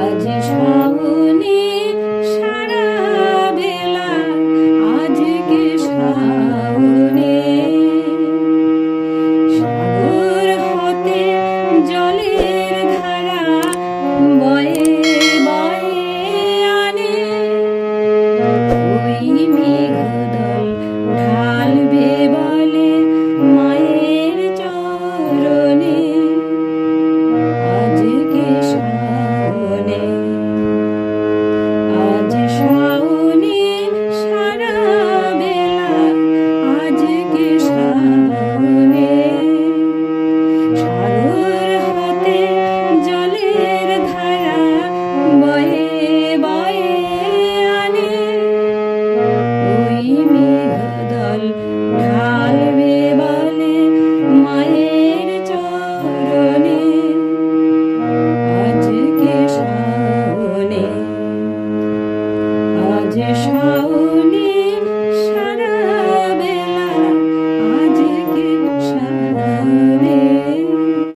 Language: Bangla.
আজ শ্রাবণে সারা বেলা, আজকে শ্রাবণে সাগর হতে জলের ধারা বয়ে বয়ে আনে। ওই মেঘদল ঢালবে বলে মায়ের চরণে, আজকে শ্রাবণে। আজ শ্রাবণে সারা বেলা, আজকে শ্রাবণে সাগর হতে জলের ধারা বয়ে বয়ে আনে। ওই মেঘদল ঢালবে বলে মায়ের চরণে, আজকে শ্রাবণে। আজ